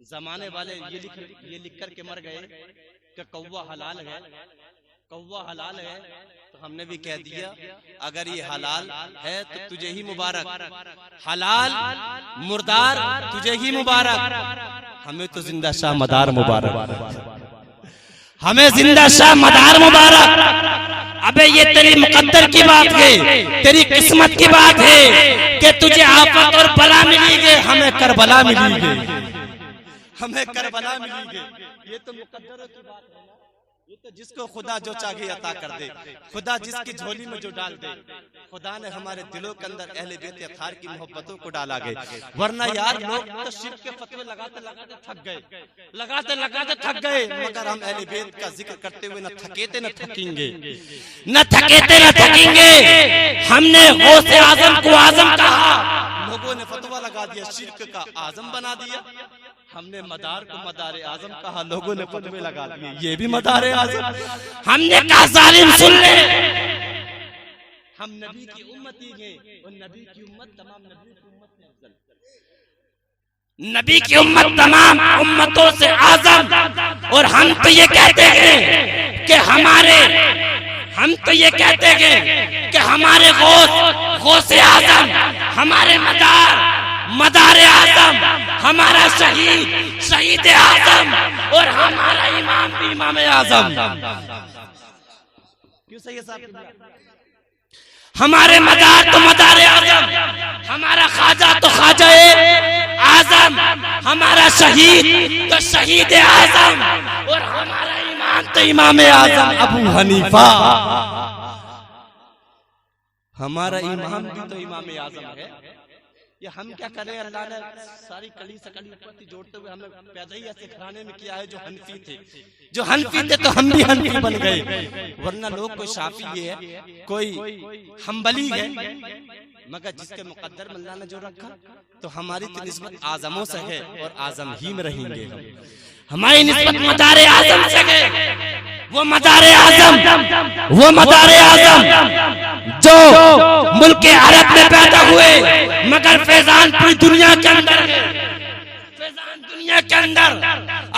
जमाने वाले ये लिख कर के मर गए कि कौवा हलाल है, कौवा हलाल है। तो हमने भी कह दिया अगर ये हलाल है तो तुझे ही मुबारक, हलाल मुर्दार तुझे ही मुबारक। हमें तो जिंदा शाह मदार मुबारक, हमें जिंदा शाह मदार मुबारक। अबे ये तेरी मुकद्दर की बात है, तेरी किस्मत की बात है कि तुझे आफत और बला मिली है, हमें करबला मिली है, हमें करबला मिली है। ये तो मुकद्दर की बात है ना, ये तो जिसको खुदा जो चाहे अता कर दे, खुदा जिसकी झोली में जो डाल दे। खुदा ने हमारे दिलों के अंदर अहले बेत अतार की मोहब्बतों को डाला गया, वरना यार लोग तो शिर्क के फतवे लगाते लगाते थक गए, लगाते लगाते थक गए। मगर हम अहले बेत का जिक्र करते हुए न थकेते न थकेंगे, न थकेते न थकेंगे। हमने गौसे आजम को आजम कहा, लोगों ने फतवा लगा दिया, शिर्क का आजम बना दिया। हमने मदार को मदारे आजम कहा, लोगों ने फतवे लगा दिए, ये भी मदारे आजम। हमने कहा जालिम सुन ले, हम नबी की उम्मती हैं और नबी की उम्मत तमाम नबी की उम्मत से अफजल, नबी की उम्मत तमाम उम्मतों से आजम। और हम तो ये कहते हैं कि हम तो ये कहते हैं कि हमारे गौसे आजम, हमारे मदारे आजम, हमारा शहीद आजम और हमारा इमाम भी इमाम आजम। क्यों सही है साहब? हमारे मदार तो मदारे आजम, हमारा ख्वाजा तो ख्वाजाए आजम, हमारा शहीद तो शहीद आजम और हमारा इमाम तो इमाम आजम अबू हनीफा। हमारा इमाम भी तो इमाम आजम है। ये हम क्या करें, अल्लाह ने सारी कली सकली उत्पत्ति जोड़ते हुए हमें पैदा ही ऐसे घराने में किया है जो हनफी थे, जो हनफी थे तो हम भी हनफी बन गए। वरना लोग कोई शाफी है, कोई हम्बली है, मगर जिसके मुकद्दर में अल्लाह ने जो रखा तो हमारी तो निस्बत आजमों से है और आजम ही में रहेंगे। हमारी निस्बत मदारे आजम से है, वो मदारे आजम जो मुल्क अरब में पैदा हुए मगर फैजान पूरी दुनिया के अंदर है, फैजान दुनिया के अंदर।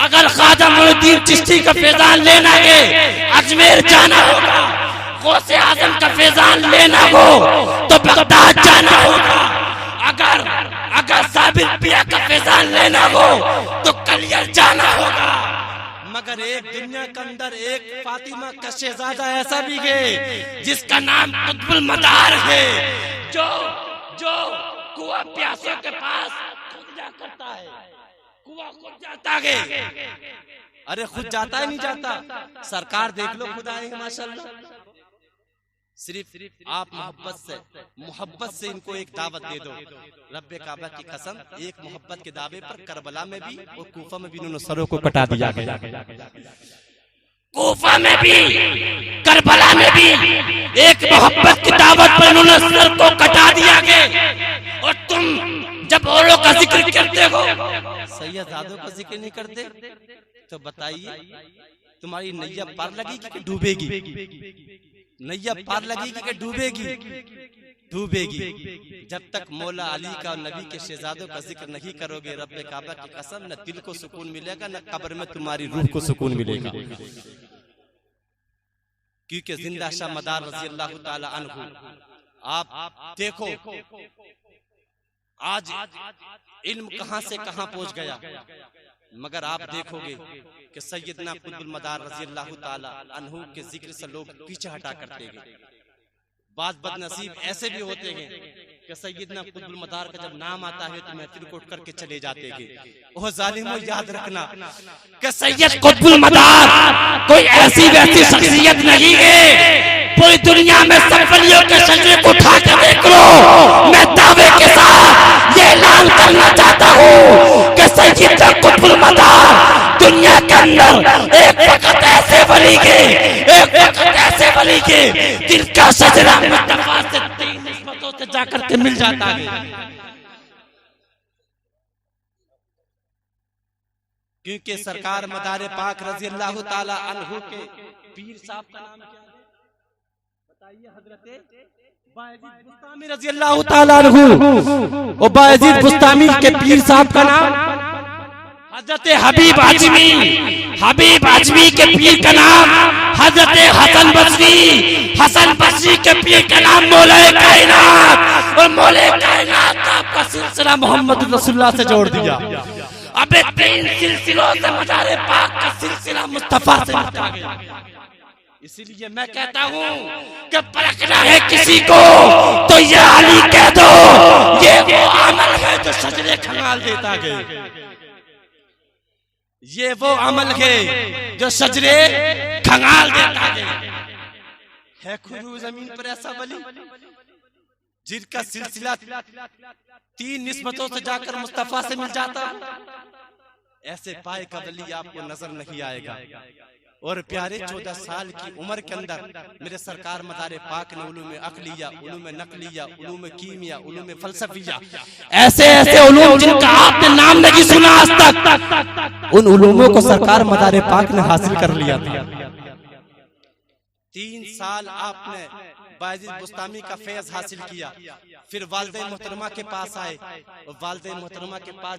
अगर ख्वाजा मोइनुद्दीन चिश्ती का फैजान लेना है अजमेर जाना होगा, गौसे आजम का फैजान लेना हो तो बगदाद जाना होगा, अगर साबिर पिया का फैजान लेना हो तो कलियर जाना होगा। मगर एक दुनिया के अंदर एक फातिमा का शहजादा ऐसा भी है जिसका नाम कुतुबुल मदार है, जो कुआं प्यासों के पास खुद जा करता है, कुआं खुद जाता है। अरे खुद जाता ही नहीं जाता, सरकार देख लो खुद आए माशाल्लाह। सिर्फ आप मोहब्बत से इनको एक दावत दे दो, रब्बे काबा की कसम, एक मोहब्बत के दावे पर करबला में भी और कूफा में भी इन्होंने सरों को कटा दिया गया, कूफा में भी करबला में भी एक मोहब्बत की दावत पर इन्होंने सर को कटा दिया गया। और तुम जब औरों का जिक्र करते हो, सैयदादों का जिक्र नहीं करते, तो बताइए तुम्हारी नैया पार लगेगी कि डूबेगी? नैया पार लगेगी कि डूबेगी। जब तक मौला अली का और नबी के शहजादों का जिक्र नहीं करोगे, रब्बे काबा की कसम, न दिल को सुकून मिलेगा न कब्र में तुम्हारी रूह को सुकून मिलेगा। क्योंकि जिंदा शाह मदार रज़ी अल्लाह ताला अन्हु, आप देखो आज इल्म कहां से कहां पहुंच गया, मगर आप देखोगे कि सैयदना कुतुबुल मदार रज़ी अल्लाह ताला अन्हु के जिक्र से लोग पीछे हटा करते हैं। बात बदनसीब ऐसे भी होते हैं कि सैयदना कुतुबुल मदार का जब नाम आता है तो महफिल को उठ करके चले जाते हैं। ओह जालिमों, याद रखना कि सैयद कुतुबुल मदार कोई ऐसी वैसी शख्सियत नहीं है। पूरी दुनिया में सफलियों के शजरे को उठा के देख लो, मैं दावे के साथ ये ऐलान करना चाहता हूँ कि सैयदना कुतुबुल मदार दुनिया के अंदर एक वक्त ऐसे वली के जिनका शजरा मुस्तफा से 3 निस्बतों से जाकर के मिल जाता है। क्योंकि सरकार मदार पाक रज़ी अल्लाह ताला अन्हु के पीर साहब का नाम क्या है बताइए? हजरत बायजीद बुस्तामी रज़ी अल्लाह ताला अन्हु। और बायजीद बुस्तामी के पीर साहब का नाम हजरत हबीब आजमी के पीर का नाम हजरत हसन बसरी के पीर का नाम मौलाए कायनात, और मौलाए कायनात का आपका सिलसिला मोहम्मद रसूलुल्लाह से जोड़ दिया। अबे 3 सिलसिलों से मज़ार पाक का सिलसिला मुस्तफा से मिटा गया। इसीलिए मैं कहता हूँ कि परखना है किसी को तो ये अली कह दो, ये वो अमल है जो सजरे खंगाल देता है, ये वो अमल है जो सजरे खंगाल देता है खुरू जमीन पर ऐसा वली जिनका सिलसिला 3 निस्बतों से जाकर मुस्तफा से मिल जाता। ऐसे पाए का वली आपको नजर नहीं आएगा। और प्यारे 14 साल की उम्र के अंदर मेरे सरकार मदारे पाक ने उलूम अक़लिया, उलूम नक़लिया, उलूम कीमिया, उलूम फ़लसफ़िया, ऐसे उलूम जिनका आपने नाम नहीं सुना आज तक, उन उलूमों को सरकार मदारे पाक ने हासिल कर लिया था। 3 साल आपने बायज़ीद बुस्तामी का फैज़ हासिल किया, फिर वालिद मोहतरमा के पास आए, और वालिद मोहतरमा के पास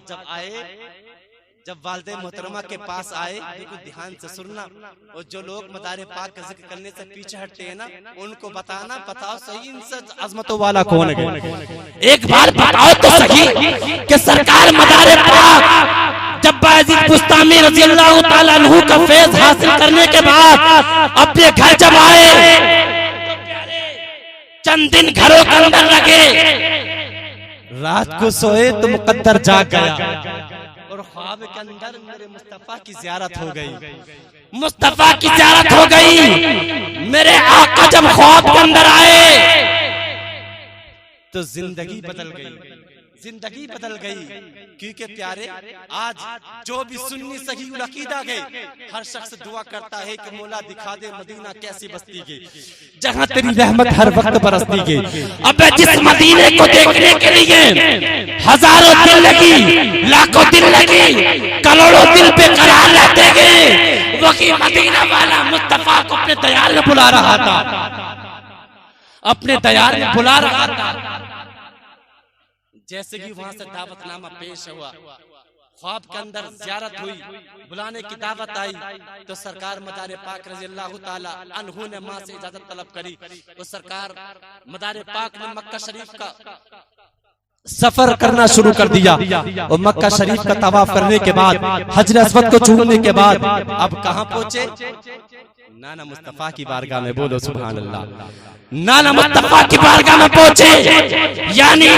जब वालिद मोहतरमा के पास आए, बिल्कुल ध्यान से सुनना, और जो लोग मदारे पाक का जिक्र करने से पीछे हटते हैं ना, उनको बताओ सही इनसे अज़मतों वाला कौन है। एक बार बताओ तो सही कि सरकार मदारे पाक जब बायज़ीद बुस्तामी रज़ियल्लाहु ताला अन्हु का फैज़ हासिल करने के बाद अपने घर जब आए, चंद दिन घरों के अंदर लगे, रात को सोए तो मुकद्दर जाग गया, और ख्वाब के अंदर मेरे मुस्तफा की ज़ियारत हो गई। मुस्तफा की ज़ियारत हो गई। मेरे आका जब ख्वाब के अंदर आए तो जिंदगी बदल गई, क्योंकि प्यारे आज जो भी सुन्नी सही उल अकीदा गए, हर शख्स दुआ करता है कि मौला दिखा दे मदीना कैसी बस्ती गई, जहाँ तेरी रहमत हर वक्त बरसती गई। अब जिस मदीने को देखने के लिए हजारों दिल लगी, लाखों दिल लगी, करोड़ों दिल बेकरार रहते गए, वही मदीना वाला मुस्तफा को अपने दयाल में बुला रहा था, अपने दयाल में बुला रहा था। जैसे कि वहां से दावतनामा पेश हुआ, ख्वाब के अंदर ज़ियारत हुई, बुलाने की दावत आई, तो सरकार मदारे पाक रज़ियल्लाहु ताला अन्हु ने मां से इजाजत तलब करी। तो सरकार मदारे पाक ने मक्का शरीफ का सफर करना शुरू कर दिया, और मक्का शरीफ का तवाफ करने के बाद, हजर अस्वद को चूमने के बाद अब कहां पहुंचे? नाना मुस्तफा की बारगाह में। बोलो सुभान अल्लाह। नाना मुस्तफा की बारगाह में पहुंचे, यानी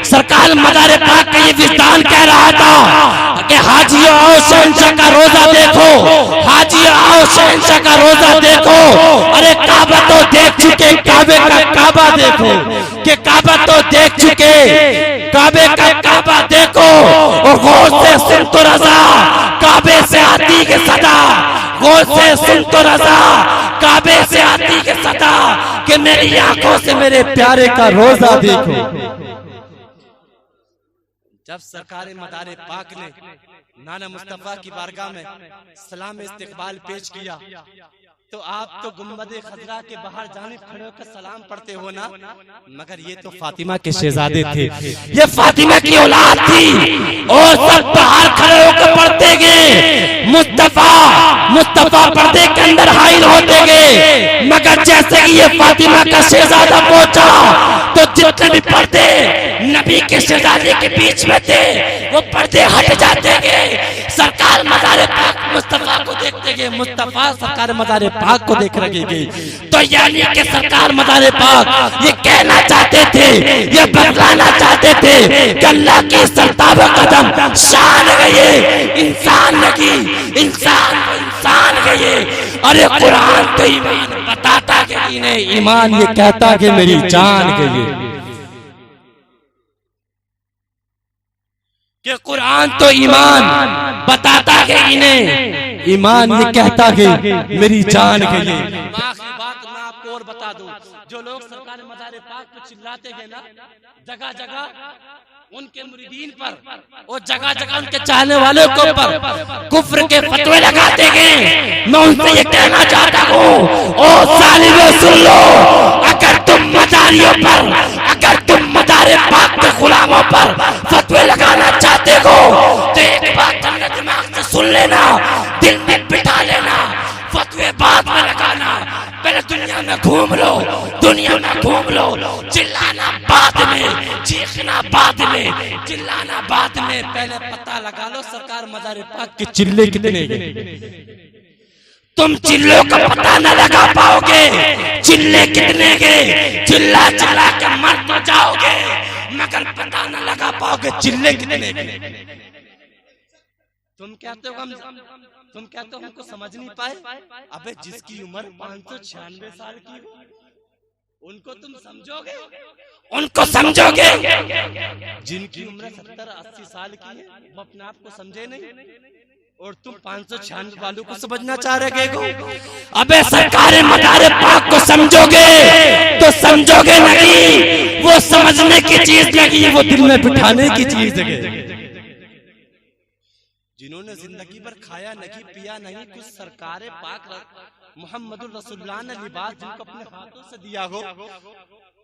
सरकार मदारे पाक का ये विस्तार कह रहा था कि हाजी आओ शहंशाह का रोजा देखो, हाजी आओ शहंशाह का रोजा देखो। अरे काबा तो देख चुके, काबे का काबा देखो, कि काबा तो देख चुके, काबे का काबा देखो, और गौर से सुन तो रजा, काबे से आती के सदा, गौर से सुन तो रजा, काबे से आती के सदा, कि मेरी आंखों से मेरे प्यारे का रोजा देखो। जब सरकार मदारे पाक ने नाना मुस्तफा की बारगाह में सलाम इस्तकबाल पेश किया, तो आप तो गुम्बदे खजरा के बाहर जानिब खड़े होकर सलाम पढ़ते हो ना, मगर ये तो फातिमा के शहजादे थे, ये फातिमा की औलाद थी, और सब बाहर खड़े होकर पढ़ते गए। मुस्तफा पर्दे के अंदर हाइल होते गए, मगर जैसे ही ये फातिमा का शहजादा पहुंचा, तो जितने भी पर्दे नबी के शहजादे के बीच में थे, वो पर्दे हट जाते गए। सरकार मज़ारे पाक मुस्तफा को देखते गए, मुस्तफा सरकार मज़ारे पाक को देख रहे गए। तो यानी कि सरकार मज़ारे पाक ये कहना चाहते थे, ये बतलाना चाहते थे कि अल्लाह की सरताब कदम शान गए, इंसान नहीं, इंसान गए। अरे कुरान तो ईमान बताता कि इन्हें ईमान ये कहता कि मेरी जान गई, कि कुरान तो ईमान बताता है इन्हें, ईमान ये कहता है मेरी जान गई। आखिरी बात मैं आपको और बता दूं, जो लोग सरकार मज़ारे पाक को चिल्लाते हैं ना, जगह जगह उनके मुरीदीन पर और जगह जगह उनके चाहने वालों के ऊपर कुफ्र के फतवे लगाते हैं, मैं उनसे ये कहना चाहता हूँ, ओ सालिमों सुन लो, अगर तुम मज़ारियों पर, अगर तुम मज़ारे पाक के गुलामों पर फतवे लगाना चाहते हो, तो एक बात अपने दिमाग सुन लेना, दिल में बिठा लेना, फतवे बाद में लगाना। पहले दुनिया में घूम लो, दुनिया में घूम लो, चिल्लाना बाद में, चीखना बाद में, चिल्लाना बाद में। पहले पता लगा लो सरकार मज़ार पाक के चिल्ले कितने के। तुम चिल्लों का पता न लगा पाओगे, चिल्ले कितने के, चिल्ला चिल्ला के मर तो जाओगे मगर पता न लगा पाओगे चिल्ले कितने के। तुम कहते हो हमको समझ नहीं पाए। अबे जिसकी उम्र 596 साल की हो उनको तुम समझोगे, उनको समझोगे। जिनकी उम्र 70-80 साल की है वो अपने आप को समझे नहीं, और तुम 596 वालों को समझना चाह रहे हो। अबे सरकारे मज़ार पाक को समझोगे तो समझोगे नहीं, वो समझने की चीज नहीं, वो दिल में बिठाने की चीज है। जिन्होंने जिंदगी भर खाया नहीं पिया नहीं, कुछ सरकारे पाक मोहम्मदुर रसूलुल्लाह ने लिबास जिनको अपने हाथों से दिया हो,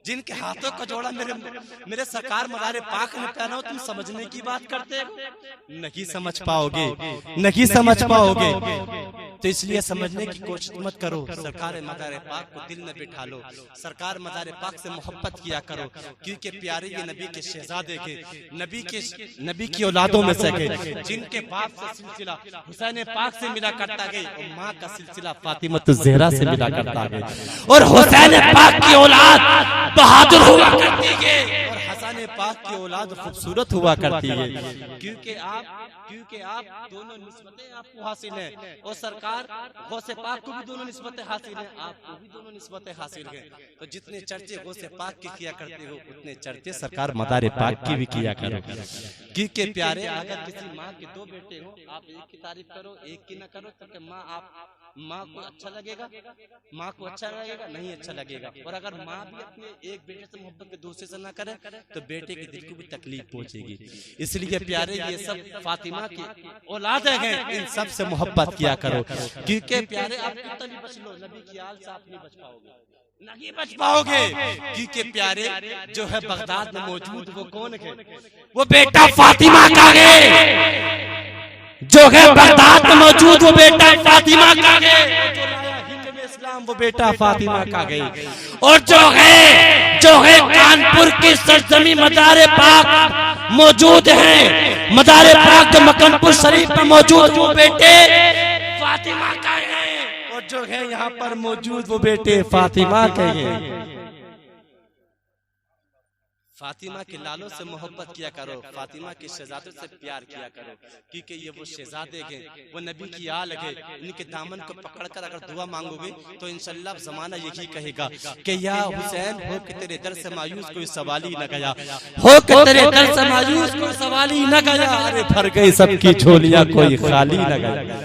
जिनके हाथों का जोड़ा मेरे सरकार मज़ार पाक ने पहना हो, तुम समझने की बात करते हो? नहीं समझ पाओगे, नहीं समझ पाओगे। तो इसलिए समझने की कोशिश मत करो। सरकार मज़ार पाक को दिल में बिठा लो, सरकार मज़ार पाक से मोहब्बत किया करो, क्योंकि प्यारे ये नबी के शहजादे के, नबी की औलादों में से के, जिनके बाप से सिलसिला हुसैन पाक से मिला करता गई, और माँ का सिलसिला फातिमा ज़हरा से मिला करता गई, और हुसैन पाक की औलाद बहादुर हुआ करती है, और हसन पाक की औलाद खूबसूरत हुआ करती है। क्योंकि आप दोनों निस्बतें आपको हासिल हैं, और सरकार गौसे पाक को भी दोनों निस्बतें हासिल हैं, आपको भी दोनों निस्बतें हासिल हैं। तो जितने चर्चे गौसे पाक के किया करते हो, उतने चर्चे सरकार मज़ार पाक की भी किया करो। क्योंकि प्यारे अगर किसी माँ के 2 बेटे हो, आप एक की तारीफ करो एक की ना करो, तो माँ को अच्छा लगेगा? माँ को अच्छा लगेगा? नहीं अच्छा लगेगा। और अगर माँ भी अपने एक बेटे से मोहब्बत के दूसरे से ना करे तो बेटे के दिल को भी तकलीफ पहुंचेगी। इसलिए प्यारे ये सब फातिमा की औलाद हैं, इन सब से मोहब्बत किया करो। क्योंकि प्यारे आप कितना भी बच लो, नबी की आल से आप नहीं बच पाओगे, नहीं बच पाओगे। क्योंकि प्यारे जो है बगदाद में मौजूद वो कौन है? वो बेटा फातिमा का है, जो है बगदाद में मौजूद वो बेटा फातिमा का है, हिंद में इस्लाम वो बेटा फातिमा का गई। और जो है कानपुर की सरजमी मज़ार पाक मौजूद है, मज़ार पाक जो मकनपुर शरीफ में मौजूद वो बेटे फातिमा का है, और जो है यहाँ पर मौजूद वो बेटे फातिमा के हैं। फातिमा के लालों से मोहब्बत किया करो, फातिमा के शहजादों से प्यार किया करो, क्योंकि ये वो शहजादे हैं, वो नबी की आल है। इनके दामन को पकड़कर अगर दुआ मांगोगे तो इंशाल्लाह ज़माना यही कहेगा कि या हुसैन हो कि तेरे दर से मायूस कोई सवाल ही न गया, हो कि तेरे दर से मायूस कोई सवाल ही न गया, अरे भर गई सबकी झोलियां कोई खाली न गया।